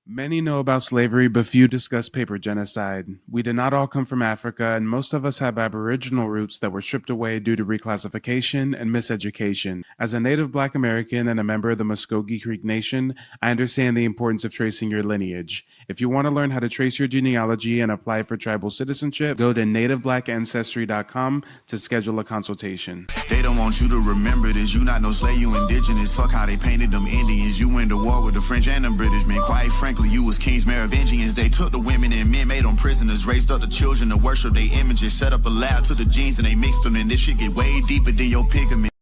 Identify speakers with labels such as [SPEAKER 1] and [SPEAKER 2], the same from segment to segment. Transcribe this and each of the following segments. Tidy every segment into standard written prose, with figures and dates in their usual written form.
[SPEAKER 1] Many know about slavery, but few discuss paper genocide. We did not all come from Africa, and most of us have Aboriginal roots that were stripped away due to reclassification and miseducation. As a native Black American and a member of the Muskogee Creek Nation, I understand the importance of tracing your lineage. If you want to learn how to trace your genealogy and apply for tribal citizenship, go to nativeblackancestry.com to schedule a consultation.
[SPEAKER 2] They don't want you to remember this. You not no slave, you indigenous. Fuck how they painted them Indians. You went to war with the French and the British men. Quite frankly, you was kings, Merovingians. They took the women and men, made them prisoners, raised up the children to worship their images, set up a lab to the genes and they mixed them. And this shit get way deeper than your pigment.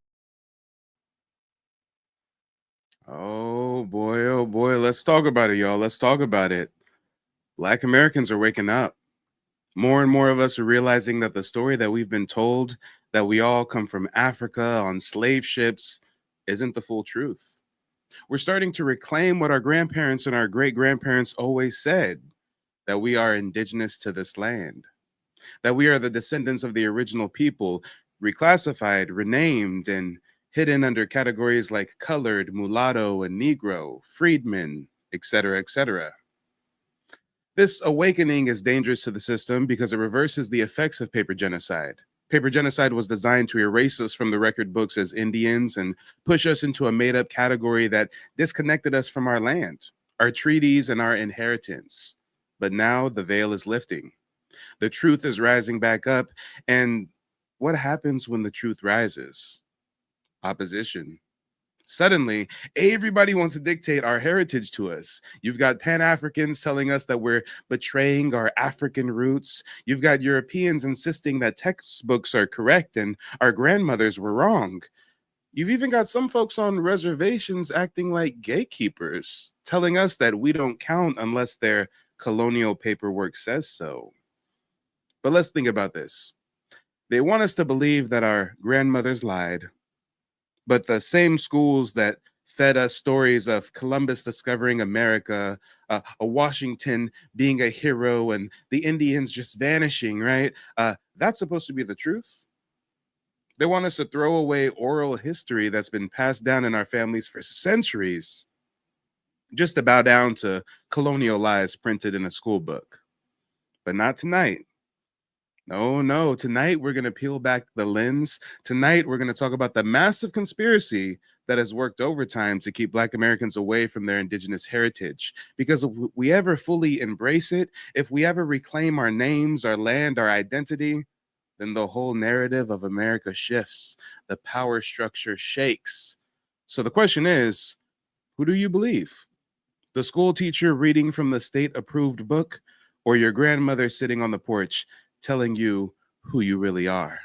[SPEAKER 1] Oh boy, let's talk about it, y'all. Let's talk about it. Black Americans are waking up. More and more of us are realizing that the story that we've been told, that we all come from Africa on slave ships, isn't the full truth. We're starting to reclaim what our grandparents and our great grandparents always said, that we are indigenous to this land, that we are the descendants of the original people, reclassified, renamed, and hidden under categories like colored, mulatto, and Negro, freedmen, etc., etc. This awakening is dangerous to the system because it reverses the effects of paper genocide. Paper genocide was designed to erase us from the record books as Indians and push us into a made up category that disconnected us from our land, our treaties, and our inheritance. But now the veil is lifting. The truth is rising back up. And what happens when the truth rises? Opposition. Suddenly, everybody wants to dictate our heritage to us. You've got Pan-Africans telling us that we're betraying our African roots. You've got Europeans insisting that textbooks are correct and our grandmothers were wrong. You've even got some folks on reservations acting like gatekeepers, telling us that we don't count unless their colonial paperwork says so. But let's think about this. They want us to believe that our grandmothers lied, but the same schools that fed us stories of Columbus discovering America, a Washington being a hero, and the Indians just vanishing, right? That's supposed to be the truth. They want us to throw away oral history that's been passed down in our families for centuries, just to bow down to colonial lies printed in a school book. But not tonight. No. Tonight, we're going to peel back the lens. Tonight, we're going to talk about the massive conspiracy that has worked overtime to keep Black Americans away from their indigenous heritage. Because if we ever fully embrace it, if we ever reclaim our names, our land, our identity, then the whole narrative of America shifts. The power structure shakes. So the question is, who do you believe? The school teacher reading from the state-approved book, or your grandmother sitting on the porch telling you who you really are?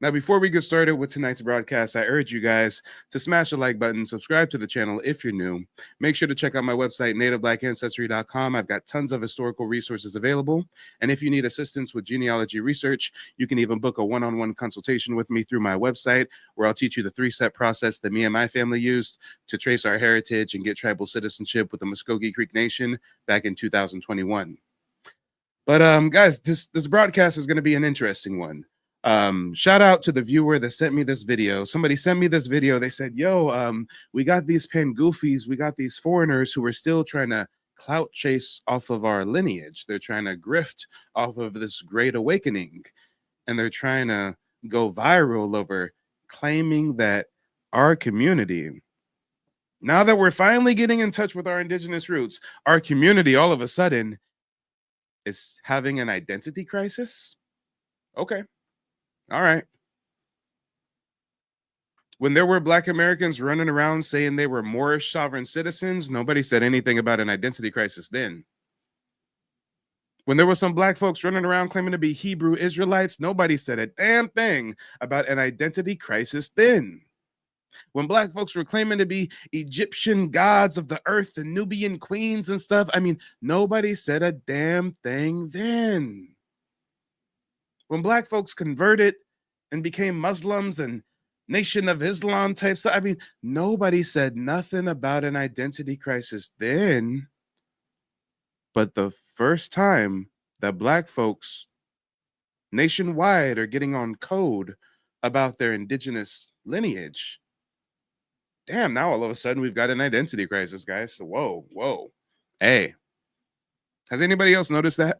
[SPEAKER 1] Now, before we get started with tonight's broadcast, I urge you guys to smash the like button, subscribe to the channel if you're new. Make sure to check out my website, nativeblackancestry.com. I've got tons of historical resources available. And if you need assistance with genealogy research, you can even book a one-on-one consultation with me through my website, where I'll teach you the three-step process that me and my family used to trace our heritage and get tribal citizenship with the Muskogee Creek Nation back in 2021. But guys, this broadcast is going to be an interesting one. Shout out to the viewer that sent me this video. Somebody sent me this video. They said, yo, we got these pen goofies. We got these foreigners who are still trying to clout chase off of our lineage. They're trying to grift off of this great awakening. And they're trying to go viral over claiming that our community, now that we're finally getting in touch with our indigenous roots, our community all of a sudden is having an identity crisis. Okay. All right. When there were Black Americans running around saying they were Moorish sovereign citizens, nobody said anything about an identity crisis then. When there were some Black folks running around claiming to be Hebrew Israelites, nobody said a damn thing about an identity crisis then. When Black folks were claiming to be Egyptian gods of the earth and Nubian queens and stuff, I mean, nobody said a damn thing then. When Black folks converted and became Muslims and Nation of Islam type stuff, I mean, nobody said nothing about an identity crisis then. But the first time that Black folks nationwide are getting on code about their indigenous lineage, damn, now all of a sudden we've got an identity crisis, guys. So whoa. Hey, has anybody else noticed that?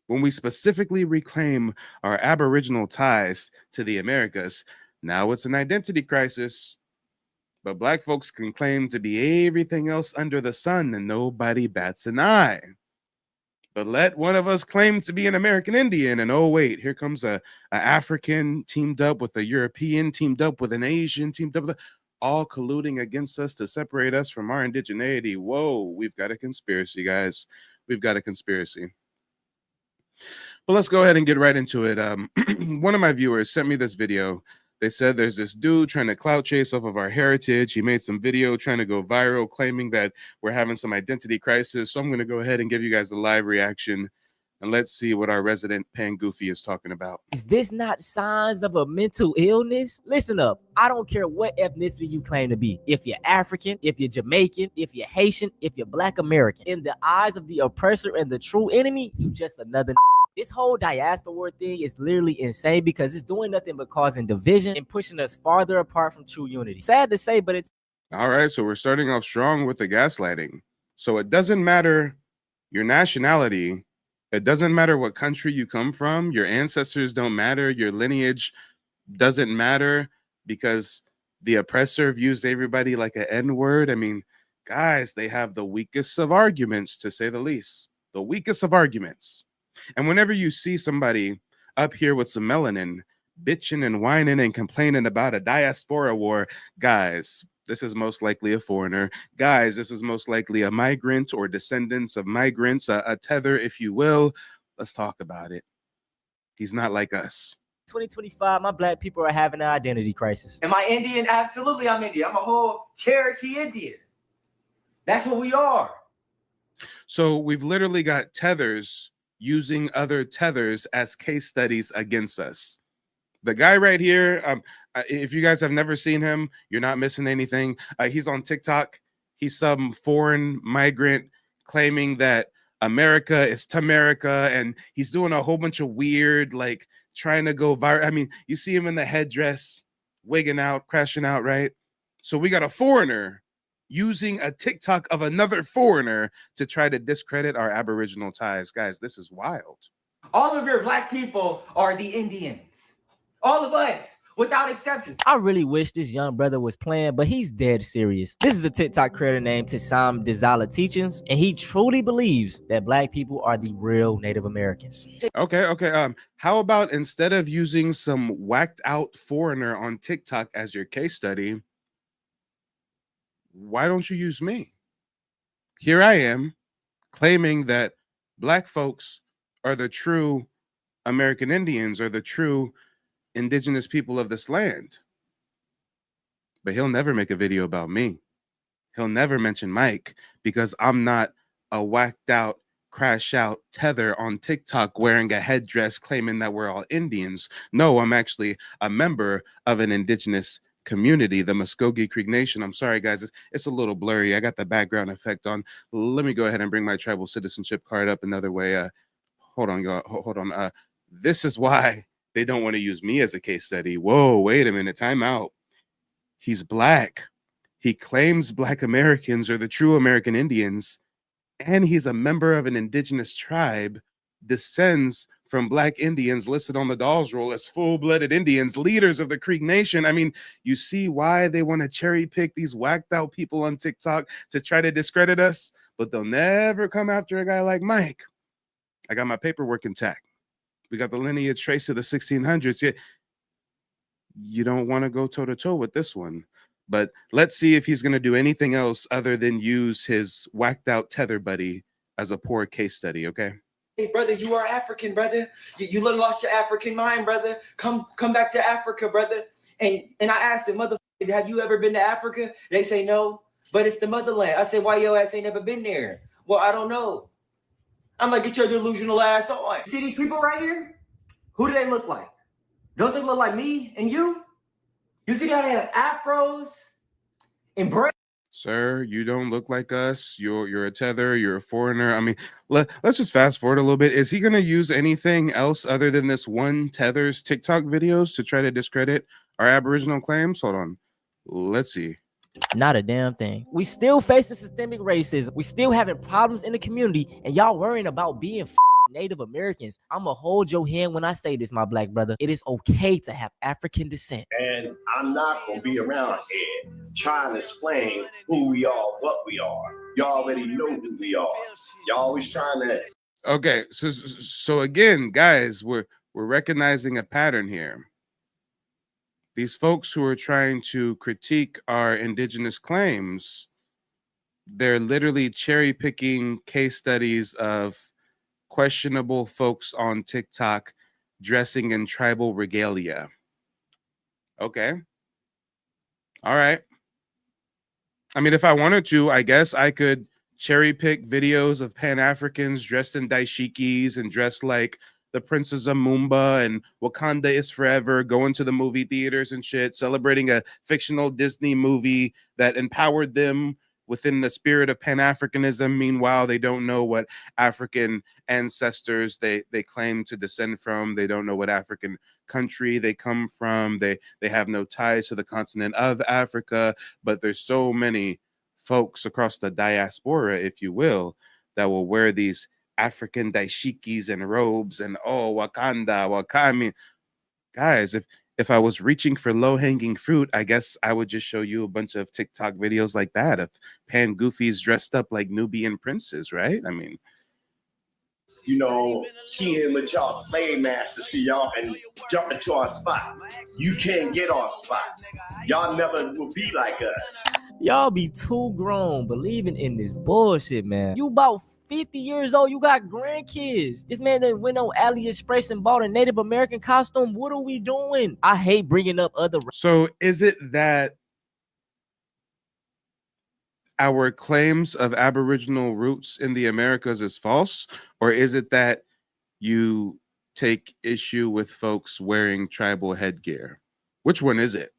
[SPEAKER 1] When we specifically reclaim our Aboriginal ties to the Americas, now it's an identity crisis. But Black folks can claim to be everything else under the sun and nobody bats an eye. But let one of us claim to be an American Indian, and oh, wait, here comes a African teamed up with a European, teamed up with an Asian, teamed up with all colluding against us to separate us from our indigeneity. Whoa, we've got a conspiracy, guys. We've got a conspiracy. But let's go ahead and get right into it. One of my viewers sent me this video. They said there's this dude trying to clout chase off of our heritage. He made some video trying to go viral, claiming that we're having some identity crisis. So I'm going to go ahead and give you guys a live reaction, and let's see what our resident Pan Goofy is talking about.
[SPEAKER 3] Is this not signs of a mental illness? Listen up. I don't care what ethnicity you claim to be. If you're African, if you're Jamaican, if you're Haitian, if you're Black American, in the eyes of the oppressor and the true enemy, you just another. This whole diaspora thing is literally insane because it's doing nothing but causing division and pushing us farther apart from true unity. Sad to say, but it's
[SPEAKER 1] all right. So we're starting off strong with the gaslighting. So it doesn't matter your nationality. It doesn't matter what country you come from. Your ancestors don't matter. Your lineage doesn't matter because the oppressor views everybody like an N-word. I mean, guys, they have the weakest of arguments, to say the least. The weakest of arguments. And whenever you see somebody up here with some melanin bitching and whining and complaining about a diaspora war, guys, this is most likely a foreigner. Guys, this is most likely a migrant or descendants of migrants, a tether, if you will. Let's talk about it. He's not like us.
[SPEAKER 3] 2025, my Black people are having an identity crisis.
[SPEAKER 4] Am I Indian? Absolutely, I'm Indian. I'm a whole Cherokee Indian. That's what we are.
[SPEAKER 1] So we've literally got tethers using other tethers as case studies against us. The guy right here, if you guys have never seen him, you're not missing anything. He's on TikTok. He's some foreign migrant claiming that America is Tamerica, and he's doing a whole bunch of weird, like, trying to go viral. I mean, you see him in the headdress, wigging out, crashing out, right? So we got a foreigner using a TikTok of another foreigner to try to discredit our Aboriginal ties. Guys, this is wild.
[SPEAKER 4] All of your Black people are the Indians. All of us, without exceptions.
[SPEAKER 3] I really wish this young brother was playing, but he's dead serious. This is a TikTok creator named Tissam Dizala Teachings, and he truly believes that Black people are the real Native Americans.
[SPEAKER 1] Okay. How about instead of using some whacked out foreigner on TikTok as your case study, why don't you use me? Here I am claiming that Black folks are the true American Indians, or the true indigenous people of this land. But he'll never make a video about me. He'll never mention Mike because I'm not a whacked out, crash out tether on TikTok wearing a headdress claiming that we're all Indians. No, I'm actually a member of an indigenous community, the Muskogee Creek Nation. I'm sorry, guys, it's a little blurry. I got the background effect on. Let me go ahead and bring my tribal citizenship card up another way. Hold on, y'all. Hold on. This is why they don't want to use me as a case study. Whoa, wait a minute. Time out. He's Black. He claims Black Americans are the true American Indians, and he's a member of an indigenous tribe, descends from Black Indians listed on the Dawes Roll as full-blooded Indians, leaders of the Creek Nation. I mean, you see why they want to cherry pick these whacked out people on TikTok to try to discredit us, but they'll never come after a guy like Mike. I got my paperwork intact. We got the lineage trace to the 1600s. You don't want to go toe-to-toe with this one. But let's see if he's going to do anything else other than use his whacked-out tether buddy as a poor case study, okay?
[SPEAKER 4] Hey, brother, you are African, brother. You lost your African mind, brother. Come back to Africa, brother. And I asked them, motherfucker, have you ever been to Africa? They say no, but it's the motherland. I said, why your ass ain't never been there? Well, I don't know. I'm like, get your delusional ass on. See these people right here? Who do they look like? Don't they look like me and you? You see how they have afros and braids?
[SPEAKER 1] Sir, you don't look like us. You're a tether. You're a foreigner. I mean, let's just fast forward a little bit. Is he going to use anything else other than this one tether's TikTok videos to try to discredit our Aboriginal claims? Hold on. Let's see.
[SPEAKER 3] Not a damn thing. We still facing systemic racism. We still having problems in the community, and y'all worrying about being Native Americans. I'ma hold your hand when I say this, my black brother. It is okay to have African descent.
[SPEAKER 5] And I'm not gonna be around here trying to explain who we are, what we are. Y'all already know who we are. Y'all always trying to.
[SPEAKER 1] Okay, so again, guys, we're recognizing a pattern here. These folks who are trying to critique our indigenous claims, they're literally cherry picking case studies of questionable folks on TikTok dressing in tribal regalia. Okay. All right. I mean, if I wanted to, I guess I could cherry pick videos of Pan-Africans dressed in daishikis and dressed like the Princess of Mumba and Wakanda is forever, going to the movie theaters and shit, celebrating a fictional Disney movie that empowered them within the spirit of Pan-Africanism. Meanwhile, they don't know what African ancestors they claim to descend from. They don't know what African country they come from. They have no ties to the continent of Africa. But there's so many folks across the diaspora, if you will, that will wear these African daishikis and robes and Wakanda. I mean, guys, if I was reaching for low-hanging fruit, I guess I would just show you a bunch of TikTok videos like that of Pan Goofies dressed up like Nubian princes, right? I mean,
[SPEAKER 5] you know, keying with y'all slave masters so y'all can jump into our spot. You can't get our spot. Y'all never will be like us.
[SPEAKER 3] Y'all be too grown believing in this bullshit, man. You about 50 years old, you got grandkids. This man that went on AliExpress and bought a Native American costume. What are we doing? I hate bringing up other.
[SPEAKER 1] So is it that our claims of Aboriginal roots in the Americas is false, or is it that you take issue with folks wearing tribal headgear? Which one is it?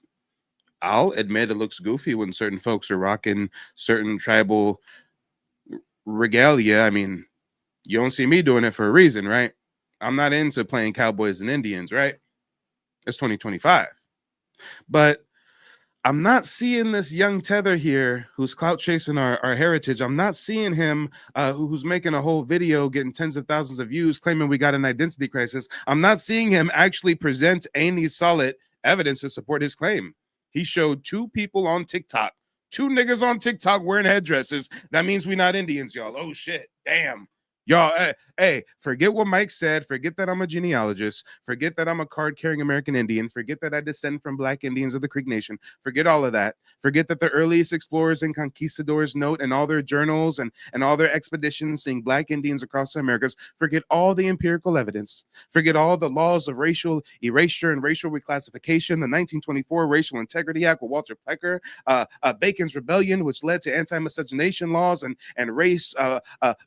[SPEAKER 1] I'll admit it looks goofy when certain folks are rocking certain tribal regalia. I mean, you don't see me doing it for a reason, right? I'm not into playing cowboys and Indians, right? It's 2025. But I'm not seeing this young tether here who's clout chasing our heritage. I'm not seeing him who's making a whole video, getting tens of thousands of views, claiming we got an identity crisis. I'm not seeing him actually present any solid evidence to support his claim. He showed two people on TikTok, two niggas on TikTok wearing headdresses. That means we not Indians, y'all. Oh, shit. Damn. Y'all, hey, forget what Mike said. Forget that I'm a genealogist. Forget that I'm a card-carrying American Indian. Forget that I descend from Black Indians of the Creek Nation. Forget all of that. Forget that the earliest explorers and conquistadors note in all their journals and all their expeditions seeing Black Indians across the Americas. Forget all the empirical evidence. Forget all the laws of racial erasure and racial reclassification, the 1924 Racial Integrity Act with Walter Plecker, Bacon's Rebellion, which led to anti-miscegenation laws and race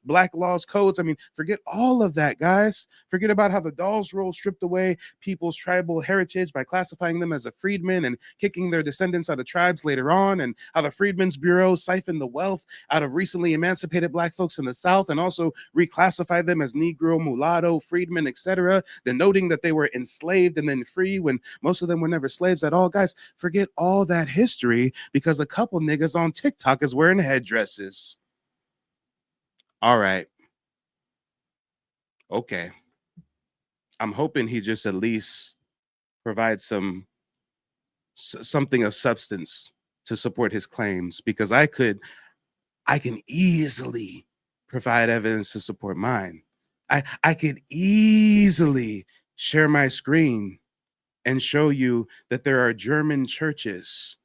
[SPEAKER 1] Black laws codes. I mean, forget all of that, guys. Forget about how the Dawes Roll stripped away people's tribal heritage by classifying them as a freedman and kicking their descendants out of tribes later on, and how the Freedmen's Bureau siphoned the wealth out of recently emancipated Black folks in the South and also reclassified them as Negro, mulatto, freedmen, etc., denoting that they were enslaved and then free when most of them were never slaves at all. Guys, forget all that history because a couple niggas on TikTok is wearing headdresses. All right. Okay. I'm hoping he just at least provides something of substance to support his claims, because I can easily provide evidence to support mine. I could easily share my screen and show you that there are German churches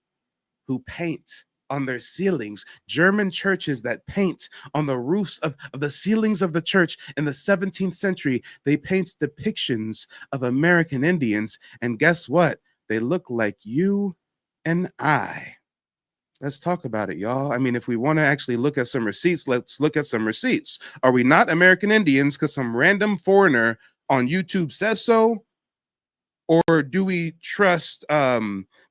[SPEAKER 1] who paint on their ceilings, German churches that paint on the roofs of the ceilings of the church in the 17th century. They paint depictions of American Indians, and guess what? They look like you and I. Let's talk about it, y'all. I mean, if we want to actually look at some receipts, let's look at some receipts. Are we not American Indians because some random foreigner on YouTube says so? Or do we trust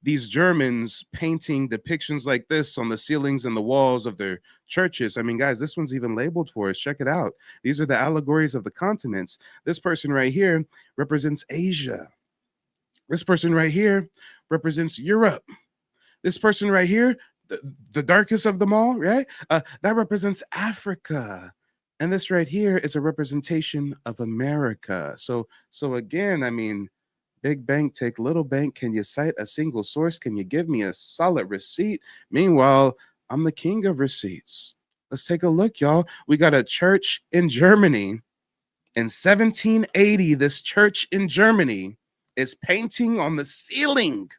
[SPEAKER 1] these Germans painting depictions like this on the ceilings and the walls of their churches? I mean, guys, this one's even labeled for us. Check it out. These are the allegories of the continents. This person right here represents Asia. This person right here represents Europe. This person right here the darkest of them all, right? That represents Africa. And this right here is a representation of America. So again, I mean, big bank take little bank. Can you cite a single source? Can you give me a solid receipt? Meanwhile, I'm the king of receipts. Let's take a look, y'all. We got a church in Germany in 1780. This church in Germany is painting on the ceiling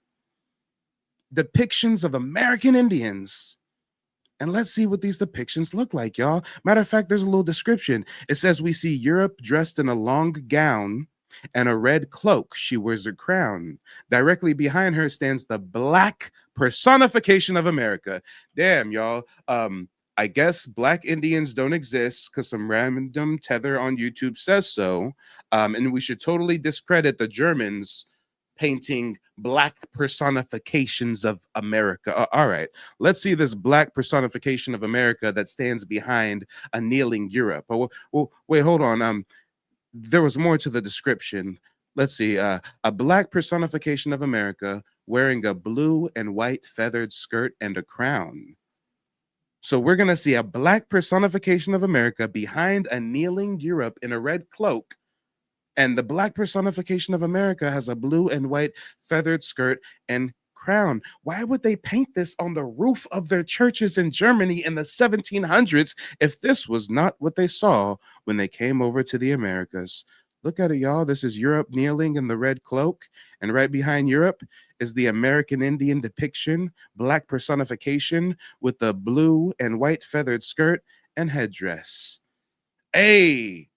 [SPEAKER 1] depictions of American Indians. And let's see what these depictions look like, y'all. Matter of fact, there's a little description. It says, we see Europe dressed in a long gown and a red cloak. She wears a crown. Directly behind her stands the black personification of America. Damn, y'all. I guess black Indians don't exist because some random tether on YouTube says so. And we should totally discredit the Germans painting black personifications of America. All right, let's see this black personification of America that stands behind a kneeling Europe. Oh, wait, hold on. There was more to the description. Let's see. A black personification of America wearing a blue and white feathered skirt and a crown. So we're going to see a black personification of America behind a kneeling Europe in a red cloak. And the black personification of America has a blue and white feathered skirt and crown. Why would they paint this on the roof of their churches in Germany in the 1700s if this was not what they saw when they came over to the Americas? Look at it, y'all. This is Europe kneeling in the red cloak. And right behind Europe is the American Indian depiction, black personification with the blue and white feathered skirt and headdress. Hey,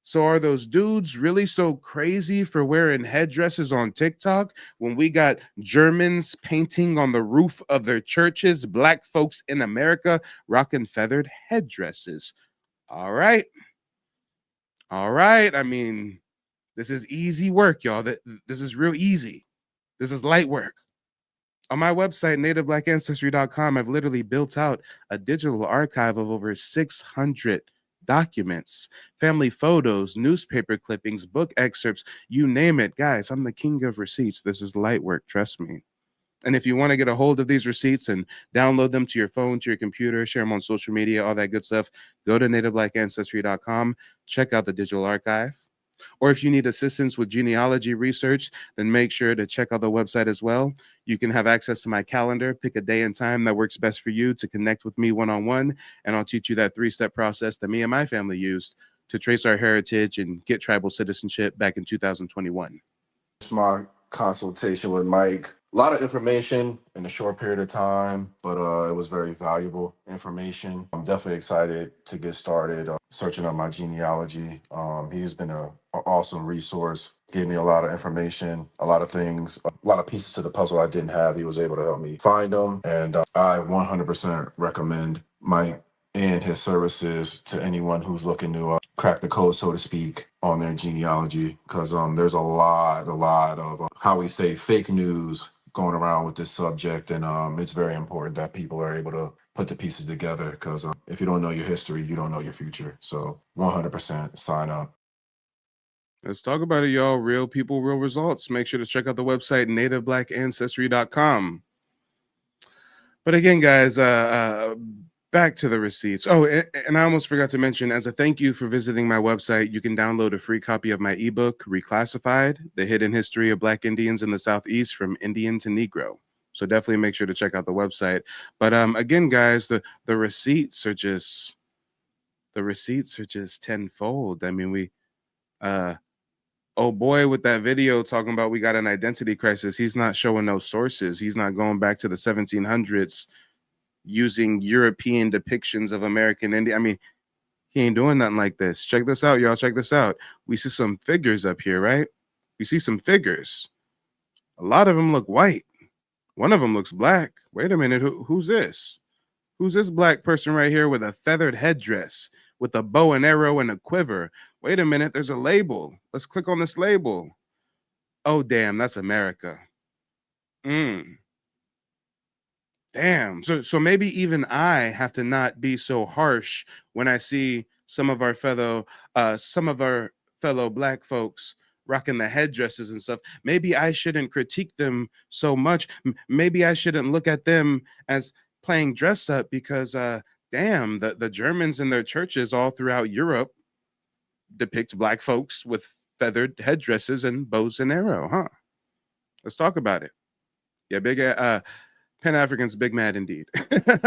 [SPEAKER 1] so are those dudes really so crazy for wearing headdresses on TikTok when we got Germans painting on the roof of their churches, black folks in America rocking feathered headdresses? All right. All right. I mean, this is easy work, y'all. This is real easy. This is light work. On my website, nativeblack.ancestry.com, I've literally built out a digital archive of over 600 documents, family photos, newspaper clippings, book excerpts, you name it. Guys, I'm the king of receipts. This is light work, trust me. And if you want to get a hold of these receipts and download them to your phone, to your computer, share them on social media, all that good stuff, go to nativeblack.ancestry.com, check out the digital archive. Or if you need assistance with genealogy research, then make sure to check out the website as well. You can have access to my calendar, pick a day and time that works best for you to connect with me one-on-one, and I'll teach you that 3-step process that me and my family used to trace our heritage and get tribal citizenship back in 2021.
[SPEAKER 6] My consultation with Mike. A lot of information in a short period of time, but it was very valuable information. I'm definitely excited to get started searching up my genealogy. He has been an awesome resource, gave me a lot of information, a lot of things, a lot of pieces to the puzzle I didn't have. He was able to help me find them, and I 100% recommend Mike and his services to anyone who's looking to crack the code, so to speak, on their genealogy, because there's a lot of how we say fake news going around with this subject, and it's very important that people are able to put the pieces together, because if you don't know your history, you don't know your future. So 100% sign up.
[SPEAKER 1] Let's talk about it, y'all. Real people, real results. Make sure to check out the website, nativeblack.ancestry.com. But again, guys, back to the receipts. Oh, and I almost forgot to mention, as a thank you for visiting my website, you can download a free copy of my ebook, Reclassified, The Hidden History of Black Indians in the Southeast from Indian to Negro. So definitely make sure to check out the website. But again, guys, the receipts are just tenfold. I mean, we oh boy, with that video talking about we got an identity crisis, he's not showing no sources. He's not going back to the 1700s using European depictions of American Indian. I mean, he ain't doing nothing like this. Check this out, y'all. Check this out. We see some figures up here, right? We see some figures. A lot of them look white. One of them looks black. Wait a minute. Who's this? Who's this black person right here with a feathered headdress, with a bow and arrow and a quiver? Wait a minute. There's a label. Let's click on this label. Oh, damn. That's America. Damn. So maybe even I have to not be so harsh when I see some of our fellow black folks rocking the headdresses and stuff. Maybe I shouldn't critique them so much. Maybe I shouldn't look at them as playing dress up because damn, the Germans in their churches all throughout Europe depict black folks with feathered headdresses and bows and arrow, huh? Let's talk about it. Yeah, big Pan Africans, big mad indeed.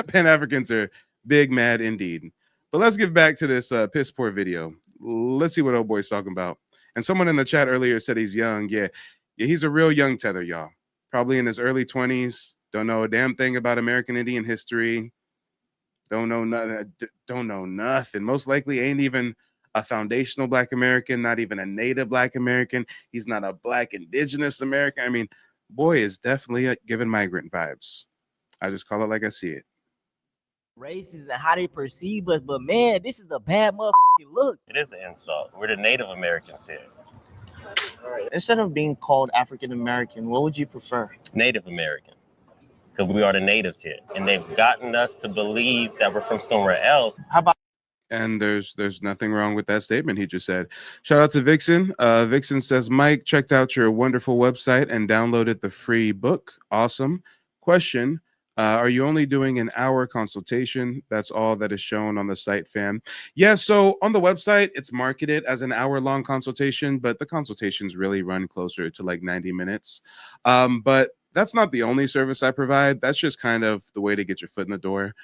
[SPEAKER 1] Pan Africans are big mad indeed. But let's get back to this piss poor video. Let's see what old boy's talking about. And someone in the chat earlier said he's young. Yeah, he's a real young tether, y'all. Probably in his early 20s. Don't know a damn thing about American Indian history. Don't know nothing. Don't know nothing. Most likely ain't even a foundational Black American, not even a native Black American. He's not a Black Indigenous American. I mean, boy is definitely giving migrant vibes. I just call it like I see it.
[SPEAKER 3] Races and how they perceive us, but man, this is a bad motherfucking look.
[SPEAKER 7] It is an insult. We're the Native Americans here.
[SPEAKER 8] Instead of being called African American, what would you prefer?
[SPEAKER 7] Native American. Because we are the natives here. And they've gotten us to believe that we're from somewhere else.
[SPEAKER 8] How about
[SPEAKER 1] And there's nothing wrong with that statement he just said. Shout out to Vixen. Vixen says, Mike, checked out your wonderful website and downloaded the free book. Awesome. Question. Are you only doing an hour consultation? That's all that is shown on the site, fam. Yeah, so on the website, it's marketed as an hour-long consultation, but the consultations really run closer to like 90 minutes. But that's not the only service I provide. That's just kind of the way to get your foot in the door.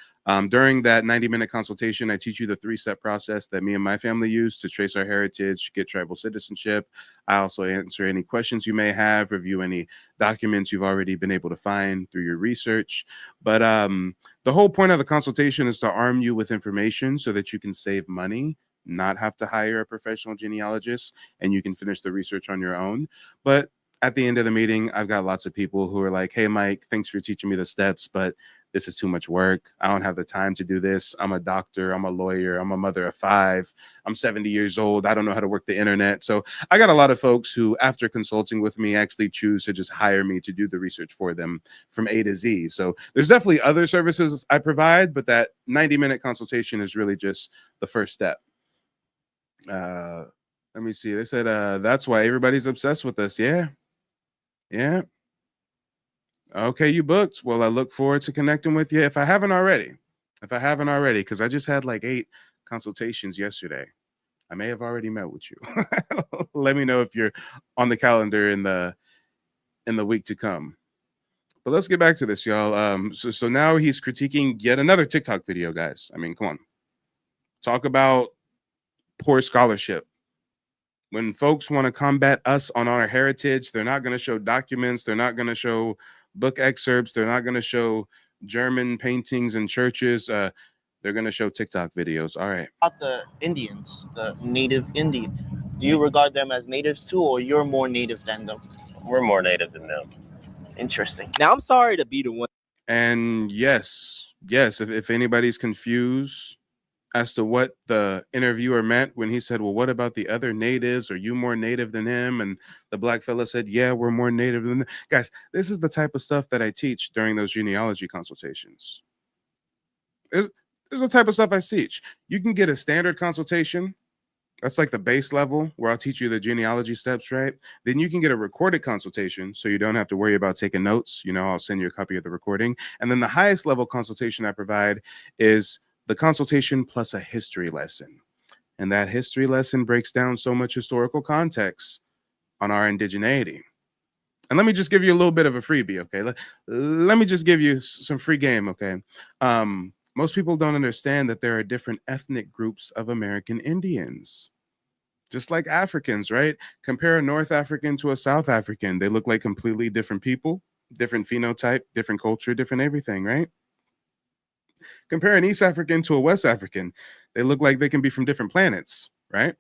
[SPEAKER 1] During that 90-minute consultation, I teach you the 3-step process that me and my family use to trace our heritage, get tribal citizenship. I also answer any questions you may have, review any documents you've already been able to find through your research. But the whole point of the consultation is to arm you with information so that you can save money, not have to hire a professional genealogist, and you can finish the research on your own. But at the end of the meeting, I've got lots of people who are like, hey, Mike, thanks for teaching me the steps, but this is too much work. I don't have the time to do this. I'm a doctor. I'm a lawyer. I'm a mother of 5. I'm 70 years old. I don't know how to work the internet. So I got a lot of folks who, after consulting with me, actually choose to just hire me to do the research for them from A to Z. So there's definitely other services I provide, but that 90-minute consultation is really just the first step. Let me see. They said that's why everybody's obsessed with us. Yeah. Yeah. Okay, you booked. Well, I look forward to connecting with you if I haven't already, because I just had like 8 consultations yesterday. I may have already met with you. Let me know if you're on the calendar in the week to come. But let's get back to this, y'all. So now he's critiquing yet another TikTok video, guys. I mean, come on. Talk about poor scholarship. When folks want to combat us on our heritage, they're not going to show documents. They're not going to show book excerpts. They're not going to show German paintings in churches. They're going to show TikTok videos. All right.
[SPEAKER 8] about the Indians, the native Indian? Do you regard them as natives too, or you're more native than them?
[SPEAKER 7] We're more native than them.
[SPEAKER 8] Interesting.
[SPEAKER 3] Now, I'm sorry to be the one.
[SPEAKER 1] And yes, if anybody's confused as to what the interviewer meant when he said, well, what about the other natives? Are you more native than him? And the black fella said, yeah, we're more native than them. Guys, this is the type of stuff that I teach during those genealogy consultations. This is the type of stuff I teach. You can get a standard consultation. That's like the base level where I'll teach you the genealogy steps, right? Then you can get a recorded consultation so you don't have to worry about taking notes. You know, I'll send you a copy of the recording. And then the highest level consultation I provide is the consultation plus a history lesson. And that history lesson breaks down so much historical context on our indigeneity. And let me just give you a little bit of a freebie, okay? Let me just give you some free game, okay? Most people don't understand that there are different ethnic groups of American Indians. Just like Africans, right? Compare a North African to a South African. They look like completely different people, different phenotype, different culture, different everything, right? Compare an East African to a West African. They look like they can be from different planets, right?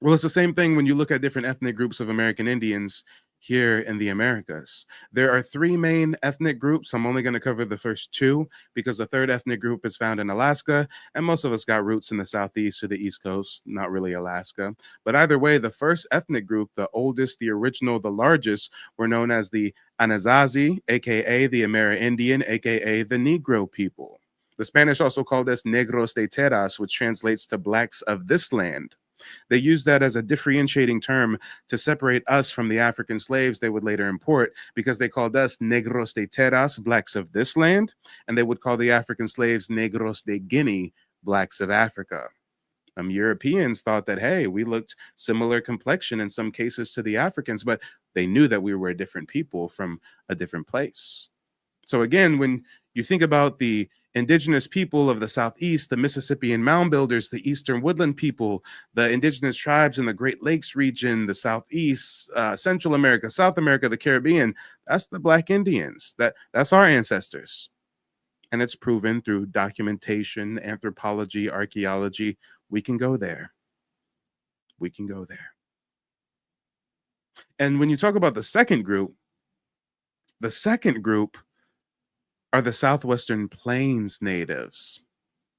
[SPEAKER 1] Well, it's the same thing when you look at different ethnic groups of American Indians here in the Americas. There are 3 main ethnic groups. I'm only going to cover the first 2 because the third ethnic group is found in Alaska, and most of us got roots in the Southeast or the East Coast, not really Alaska. But either way, the first ethnic group, the oldest, the original, the largest, were known as the Anasazi, aka the Amerindian, aka the Negro people. The Spanish also called us negros de terras, which translates to blacks of this land. They used that as a differentiating term to separate us from the African slaves they would later import, because they called us negros de terras, blacks of this land, and they would call the African slaves negros de Guinea, blacks of Africa. Europeans thought that, hey, we looked similar complexion in some cases to the Africans, but they knew that we were a different people from a different place. So again, when you think about the indigenous people of the Southeast, the Mississippian mound builders, the Eastern woodland people, the indigenous tribes in the Great Lakes region, the Southeast, Central America, South America, the Caribbean, that's the Black Indians. That's our ancestors. And it's proven through documentation, anthropology, archaeology. We can go there. We can go there. And when you talk about the second group are the Southwestern Plains natives.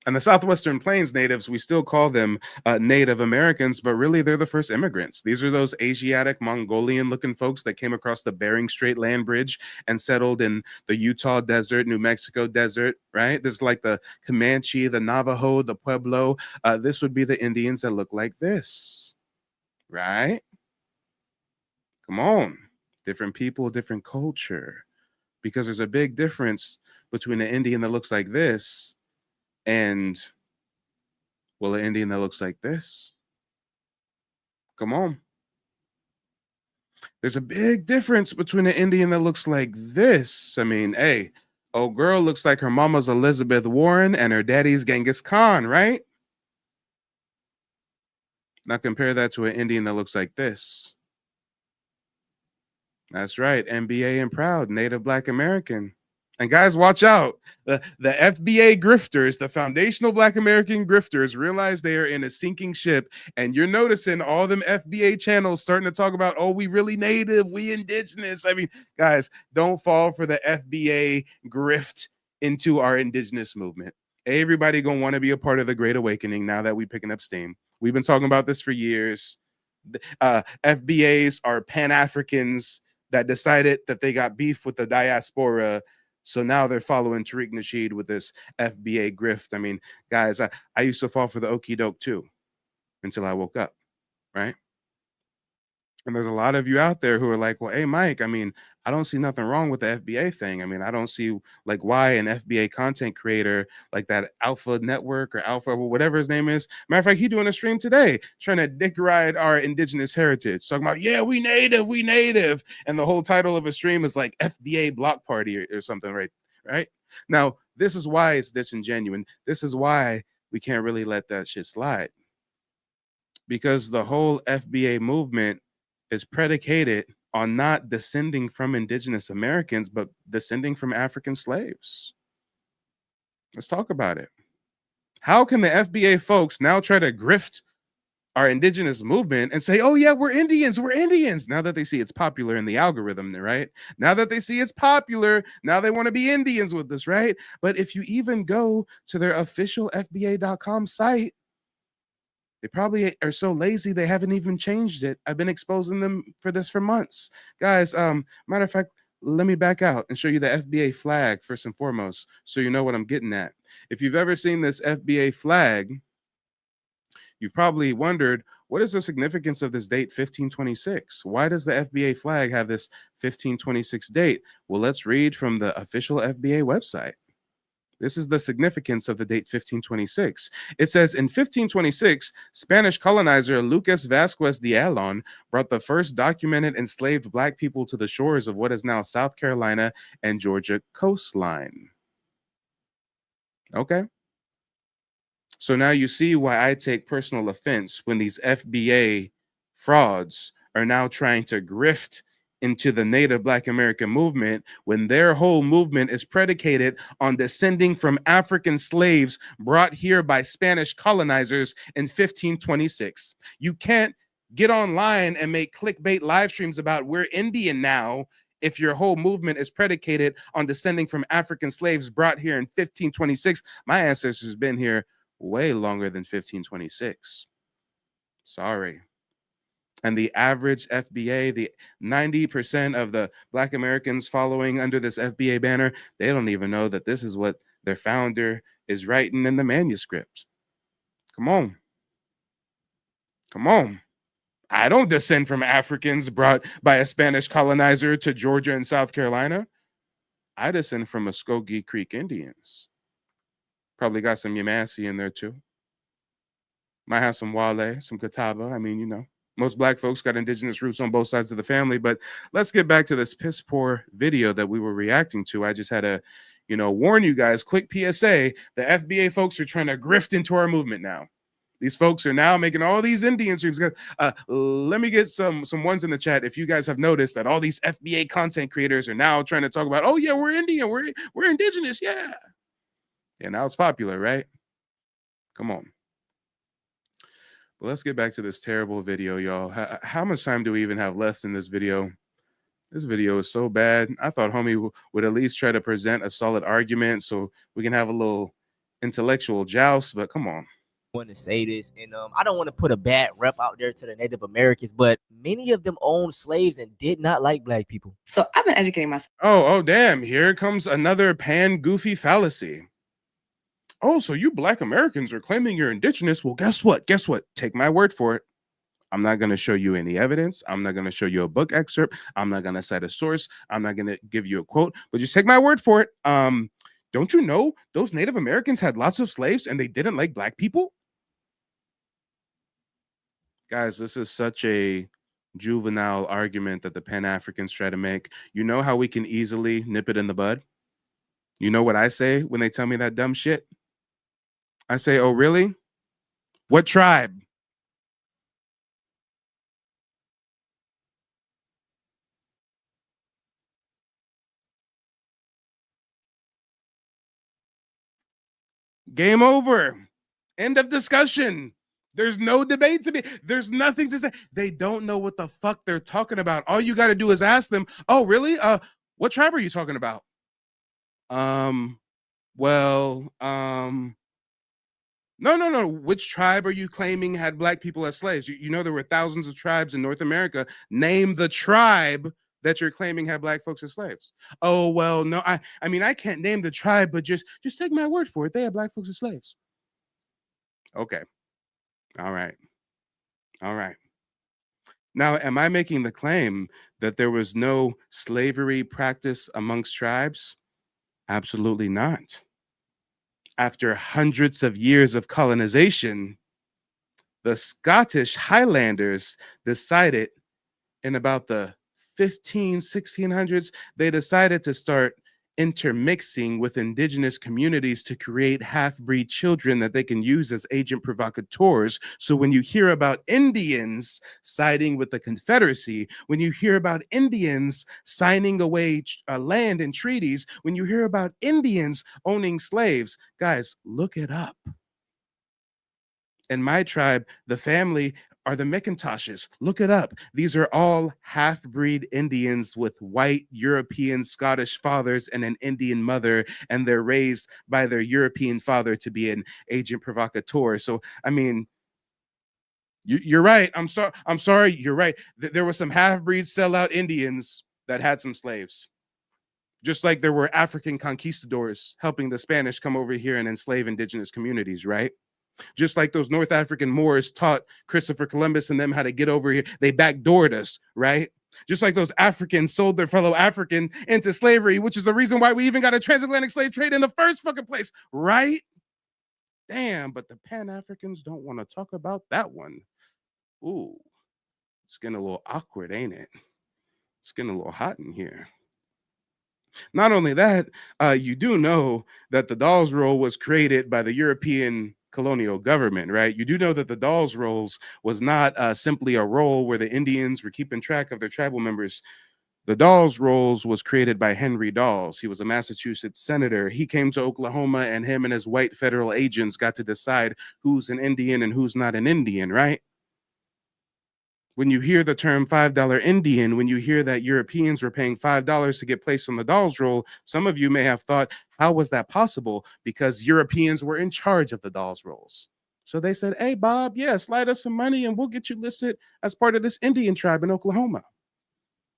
[SPEAKER 1] And the Southwestern Plains natives, we still call them Native Americans, but really they're the first immigrants. These are those Asiatic, Mongolian-looking folks that came across the Bering Strait land bridge and settled in the Utah desert, New Mexico desert, right? This is like the Comanche, the Navajo, the Pueblo. This would be the Indians that look like this, right? Come on. Different people, different culture. Because there's a big difference between an Indian that looks like this and, well, an Indian that looks like this. Come on. There's a big difference between an Indian that looks like this. I mean, hey, old girl looks like her mama's Elizabeth Warren and her daddy's Genghis Khan, right? Now compare that to an Indian that looks like this. That's right, NBA and proud, Native Black American. And guys, watch out. The FBA grifters, the foundational Black American grifters, realize they are in a sinking ship. And you're noticing all them FBA channels starting to talk about, oh, we really Native, we indigenous. I mean, guys, don't fall for the FBA grift into our indigenous movement. Everybody gonna want to be a part of the Great Awakening now that we're picking up steam. We've been talking about this for years. FBAs are Pan-Africans that decided that they got beef with the diaspora. So now they're following Tariq Nasheed with this FBA grift. I mean, guys, I used to fall for the okie doke too until I woke up, right? And there's a lot of you out there who are like, well, hey, Mike, I mean, I don't see nothing wrong with the FBA thing. I mean, I don't see like why an FBA content creator like that Alpha Network or Alpha, whatever his name is. Matter of fact, he doing a stream today trying to dick ride our indigenous heritage, talking about, yeah, we native. And the whole title of a stream is like FBA block party or something, right? Now, this is why it's disingenuous. This is why we can't really let that shit slide. Because the whole FBA movement is predicated on not descending from indigenous Americans, but descending from African slaves. Let's talk about it. How can the FBA folks now try to grift our indigenous movement and say, oh yeah, we're Indians, now that they see it's popular in the algorithm, right? Now that they see it's popular, now they want to be Indians with this, right? But if you even go to their official FBA.com site, they probably are so lazy they haven't even changed it. I've been exposing them for this for months. Guys, matter of fact, let me back out and show you the FBA flag first and foremost, so you know what I'm getting at. If you've ever seen this FBA flag, you've probably wondered, what is the significance of this date 1526? Why does the FBA flag have this 1526 date? Well, let's read from the official FBA website. This is the significance of the date 1526. It says, in 1526, Spanish colonizer Lucas Vasquez de Alon brought the first documented enslaved Black people to the shores of what is now South Carolina and Georgia coastline. Okay. So now you see why I take personal offense when these FBA frauds are now trying to grift into the Native Black American movement when their whole movement is predicated on descending from African slaves brought here by Spanish colonizers in 1526. You can't get online and make clickbait live streams about we're Indian now if your whole movement is predicated on descending from African slaves brought here in 1526. My ancestors have been here way longer than 1526. Sorry. And the average FBA, the 90% of the Black Americans following under this FBA banner, they don't even know that this is what their founder is writing in the manuscript. Come on. Come on. I don't descend from Africans brought by a Spanish colonizer to Georgia and South Carolina. I descend from Muskogee Creek Indians. Probably got some Yamasee in there too. Might have some Wale, some Catawba. I mean, you know, most black folks got indigenous roots on both sides of the family. But let's get back to this piss poor video that we were reacting to. I just had to, warn you guys, quick PSA, the FBA folks are trying to grift into our movement now. These folks are now making all these Indian streams. Let me get some ones in the chat. If you guys have noticed that all these FBA content creators are now trying to talk about, oh yeah, we're Indian, we're indigenous, yeah. Yeah, now it's popular, right? Come on. But let's get back to this terrible video, y'all. How much time do we even have left in this video? This video is so bad. I thought homie would at least try to present a solid argument so we can have a little intellectual joust, but come on.
[SPEAKER 3] Want to say this, and I don't want to put a bad rep out there to the Native Americans, but many of them owned slaves and did not like black people.
[SPEAKER 9] So I've been educating myself.
[SPEAKER 1] Oh, damn. Here comes another pan-goofy fallacy. Oh, so you black Americans are claiming you're indigenous. Well, guess what? Take my word for it. I'm not going to show you any evidence. I'm not going to show you a book excerpt. I'm not going to cite a source. I'm not going to give you a quote, but just take my word for it. Don't you know those Native Americans had lots of slaves and they didn't like black people? Guys, this is such a juvenile argument that the Pan-Africans try to make. You know how we can easily nip it in the bud? You know what I say when they tell me that dumb shit? I say, oh, really? What tribe? Game over. End of discussion. There's no debate to be. There's nothing to say. They don't know what the fuck they're talking about. All you got to do is ask them, oh, really? What tribe are you talking about? No. Which tribe are you claiming had black people as slaves? You know there were thousands of tribes in North America. Name the tribe that you're claiming had black folks as slaves. Oh, well, no, I mean, I can't name the tribe, but just take my word for it. They had black folks as slaves. Okay. All right. Now, am I making the claim that there was no slavery practice amongst tribes? Absolutely not. After hundreds of years of colonization, the Scottish Highlanders decided in about the 1600s, they decided to start intermixing with indigenous communities to create half-breed children that they can use as agent provocateurs. So when you hear about Indians siding with the Confederacy, when you hear about Indians signing away land and treaties, when you hear about Indians owning slaves, guys, look it up. In my tribe, the family are the McIntoshes. Look it up. These are all half-breed Indians with white European Scottish fathers and an Indian mother, and they're raised by their European father to be an agent provocateur. So, I mean, you're right. I'm sorry. You're right. There were some half-breed sellout Indians that had some slaves. Just like there were African conquistadors helping the Spanish come over here and enslave indigenous communities, right? Just like those North African Moors taught Christopher Columbus and them how to get over here. They backdoored us, right? Just like those Africans sold their fellow African into slavery, which is the reason why we even got a transatlantic slave trade in the first fucking place, right? Damn, but the Pan-Africans don't want to talk about that one. Ooh, it's getting a little awkward, ain't it? It's getting a little hot in here. Not only that, you do know that the Dawes Roll was created by the European colonial government, right? You do know that the Dawes Rolls was not simply a roll where the Indians were keeping track of their tribal members. The Dawes Rolls was created by Henry Dawes. He was a Massachusetts senator. He came to Oklahoma, and him and his white federal agents got to decide who's an Indian and who's not an Indian, right? When you hear the term $5 Indian, when you hear that Europeans were paying $5 to get placed on the Dawes Roll, some of you may have thought, how was that possible? Because Europeans were in charge of the Dawes Rolls. So they said, hey, Bob, yeah, slide us some money and we'll get you listed as part of this Indian tribe in Oklahoma.